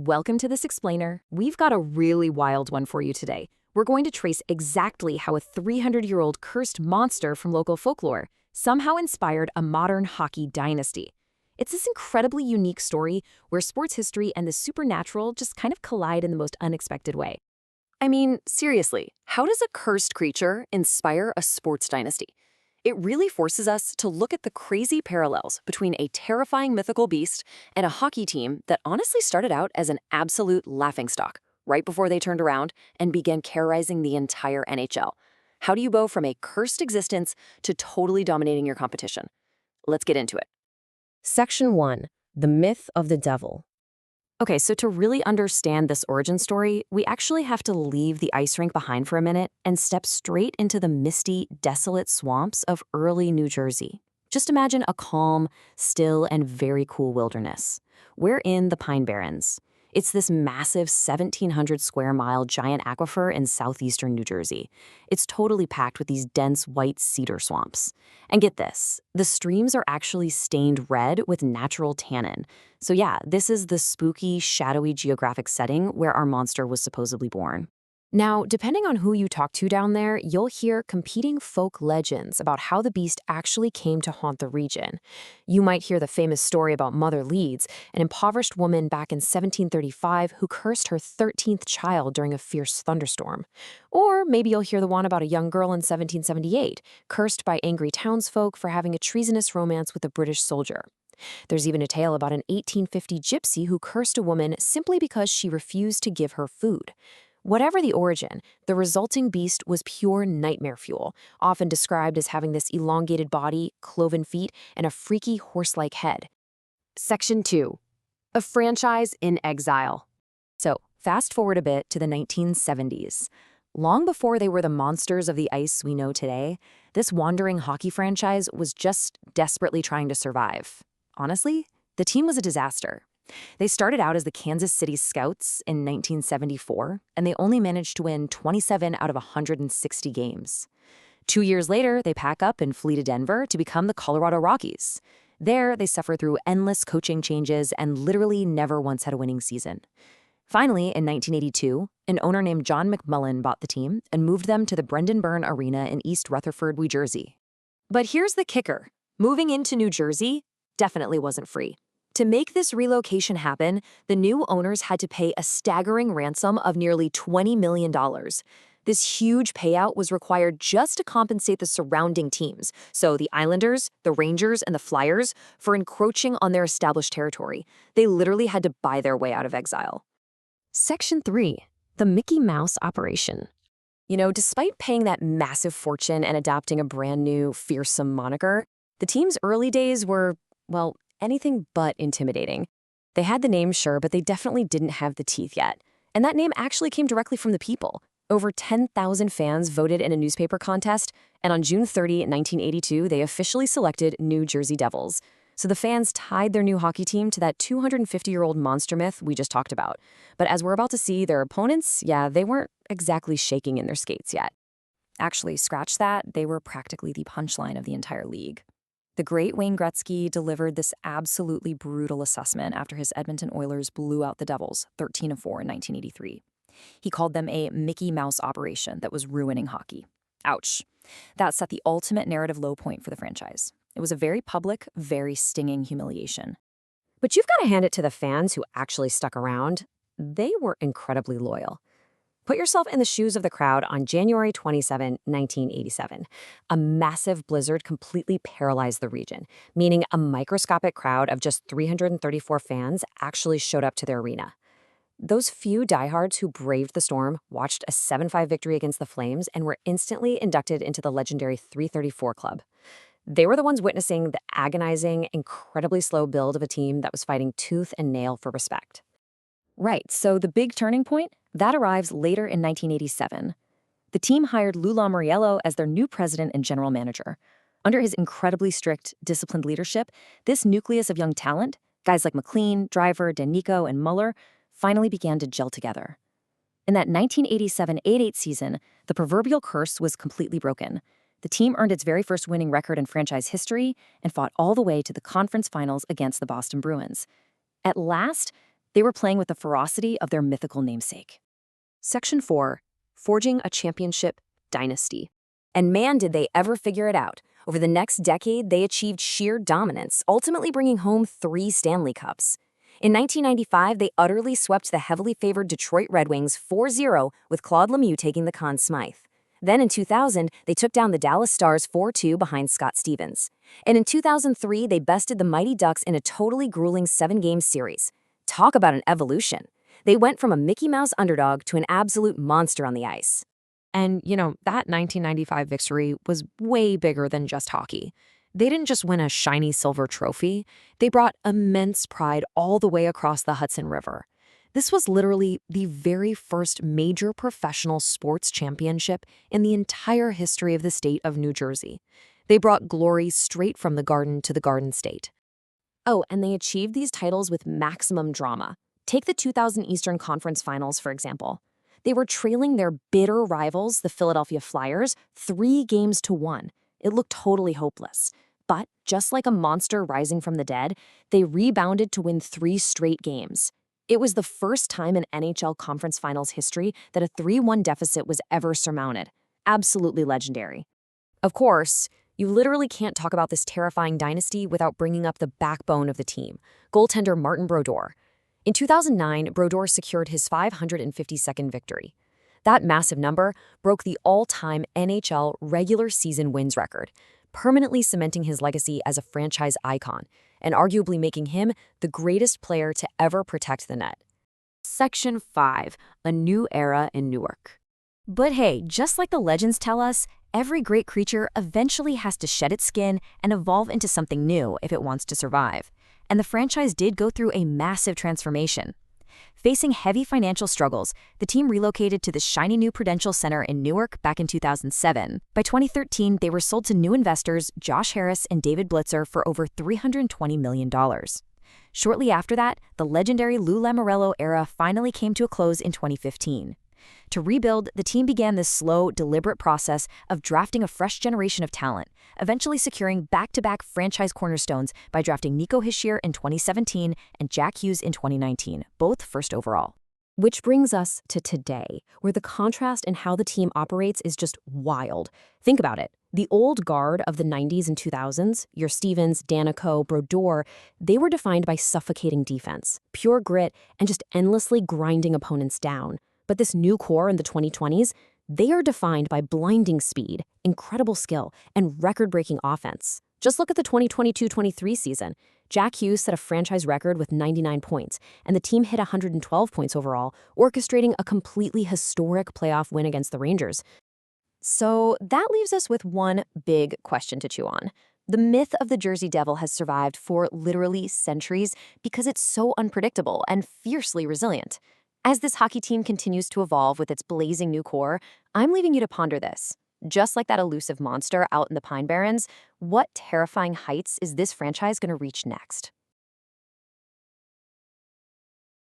Welcome to this explainer. We've got a really wild one for you today. We're going to trace exactly how a 300-year-old cursed monster from local folklore somehow inspired a modern hockey dynasty. It's this incredibly unique story where sports history and the supernatural just kind of collide in the most unexpected way. I mean, seriously, how does a cursed creature inspire a sports dynasty? It really forces us to look at the crazy parallels between a terrifying mythical beast and a hockey team that honestly started out as an absolute laughingstock right before they turned around and began terrorizing the entire NHL. How do you go from a cursed existence to totally dominating your competition? Let's get into it. Section 1. The Myth of the Devil. Okay, so to really understand this origin story, we actually have to leave the ice rink behind for a minute and step straight into the misty, desolate swamps of early New Jersey. Just imagine a calm, still, and very cool wilderness. We're in the Pine Barrens. It's this massive 1,700 square mile giant aquifer in southeastern New Jersey. It's totally packed with these dense white cedar swamps. And get this, the streams are actually stained red with natural tannin. So yeah, this is the spooky, shadowy geographic setting where our monster was supposedly born. Now, depending on who you talk to down there, you'll hear competing folk legends about how the beast actually came to haunt the region. You might hear the famous story about Mother Leeds, an impoverished woman back in 1735 who cursed her 13th child during a fierce thunderstorm. Or maybe you'll hear the one about a young girl in 1778, cursed by angry townsfolk for having a treasonous romance with a British soldier. There's even a tale about an 1850 gypsy who cursed a woman simply because she refused to give her food. Whatever the origin, the resulting beast was pure nightmare fuel, often described as having this elongated body, cloven feet, and a freaky horse-like head. Section 2. A franchise in exile. So, fast forward a bit to the 1970s. Long before they were the monsters of the ice we know today, this wandering hockey franchise was just desperately trying to survive. Honestly, the team was a disaster. They started out as the Kansas City Scouts in 1974, and they only managed to win 27 out of 160 games. 2 years later, they pack up and flee to Denver to become the Colorado Rockies. There, they suffer through endless coaching changes and literally never once had a winning season. Finally, in 1982, an owner named John McMullen bought the team and moved them to the Brendan Byrne Arena in East Rutherford, New Jersey. But here's the kicker. Moving into New Jersey definitely wasn't free. To make this relocation happen, the new owners had to pay a staggering ransom of nearly $20 million. This huge payout was required just to compensate the surrounding teams, so the Islanders, the Rangers, and the Flyers, for encroaching on their established territory. They literally had to buy their way out of exile. Section 3. The Mickey Mouse Operation. You know, despite paying that massive fortune and adopting a brand new, fearsome moniker, the team's early days were, well, anything but intimidating. They had the name, sure, but they definitely didn't have the teeth yet. And that name actually came directly from the people. Over 10,000 fans voted in a newspaper contest, and on June 30, 1982, they officially selected New Jersey Devils. So the fans tied their new hockey team to that 250-year-old monster myth we just talked about. But as we're about to see, their opponents, yeah, they weren't exactly shaking in their skates yet. Actually, scratch that, they were practically the punchline of the entire league. The great Wayne Gretzky delivered this absolutely brutal assessment after his Edmonton Oilers blew out the Devils 13-4 in 1983. He called them a Mickey Mouse operation that was ruining hockey. Ouch. That set the ultimate narrative low point for the franchise. It was a very public, very stinging humiliation. But you've got to hand it to the fans who actually stuck around. They were incredibly loyal. Put yourself in the shoes of the crowd on January 27, 1987. A massive blizzard completely paralyzed the region, meaning a microscopic crowd of just 334 fans actually showed up to their arena. Those few diehards who braved the storm watched a 7-5 victory against the Flames and were instantly inducted into the legendary 334 Club. They were the ones witnessing the agonizing, incredibly slow build of a team that was fighting tooth and nail for respect. Right, so the big turning point? That arrives later in 1987. The team hired Lou Lamoriello as their new president and general manager. Under his incredibly strict, disciplined leadership, this nucleus of young talent, guys like McLean, Driver, Danico, and Muller, finally began to gel together. In that 1987-88 season, the proverbial curse was completely broken. The team earned its very first winning record in franchise history and fought all the way to the conference finals against the Boston Bruins. At last, They were playing with the ferocity of their mythical namesake. Section 4. Forging a Championship Dynasty. And man, did they ever figure it out. Over the next decade, they achieved sheer dominance, ultimately bringing home 3 Stanley Cups. In 1995, they utterly swept the heavily favored Detroit Red Wings 4-0, with Claude Lemieux taking the Conn Smythe. Then in 2000, they took down the Dallas Stars 4-2 behind Scott Stevens. And in 2003, they bested the Mighty Ducks in a totally grueling 7-game series. Talk about an evolution. They went from a Mickey Mouse underdog to an absolute monster on the ice. And, that 1995 victory was way bigger than just hockey. They didn't just win a shiny silver trophy, they brought immense pride all the way across the Hudson River. This was literally the very first major professional sports championship in the entire history of the state of New Jersey. They brought glory straight from the Garden to the Garden State. Oh, and they achieved these titles with maximum drama. Take the 2000 Eastern Conference Finals, for example. They were trailing their bitter rivals, the Philadelphia Flyers, 3-1. It looked totally hopeless. But just like a monster rising from the dead, they rebounded to win 3 straight games. It was the first time in NHL Conference Finals history that a 3-1 deficit was ever surmounted. Absolutely legendary. Of course, you literally can't talk about this terrifying dynasty without bringing up the backbone of the team, goaltender Martin Brodeur. In 2009, Brodeur secured his 552nd victory. That massive number broke the all-time NHL regular season wins record, permanently cementing his legacy as a franchise icon, and arguably making him the greatest player to ever protect the net. Section 5. A New Era in Newark. But hey, just like the legends tell us, every great creature eventually has to shed its skin and evolve into something new if it wants to survive. And the franchise did go through a massive transformation. Facing heavy financial struggles, the team relocated to the shiny new Prudential Center in Newark back in 2007. By 2013, they were sold to new investors Josh Harris and David Blitzer for over $320 million. Shortly after that, the legendary Lou Lamoriello era finally came to a close in 2015. To rebuild, the team began this slow, deliberate process of drafting a fresh generation of talent, eventually securing back-to-back franchise cornerstones by drafting Nico Hischier in 2017 and Jack Hughes in 2019, both first overall. Which brings us to today, where the contrast in how the team operates is just wild. Think about it. The old guard of the 90s and 2000s, your Stevens, Danico, Brodeur, they were defined by suffocating defense, pure grit, and just endlessly grinding opponents down. But this new core in the 2020s, they are defined by blinding speed, incredible skill, and record-breaking offense. Just look at the 2022-23 season. Jack Hughes set a franchise record with 99 points, and the team hit 112 points overall, orchestrating a completely historic playoff win against the Rangers. So that leaves us with one big question to chew on. The myth of the Jersey Devil has survived for literally centuries because it's so unpredictable and fiercely resilient. As this hockey team continues to evolve with its blazing new core, I'm leaving you to ponder this. Just like that elusive monster out in the Pine Barrens, what terrifying heights is this franchise going to reach next?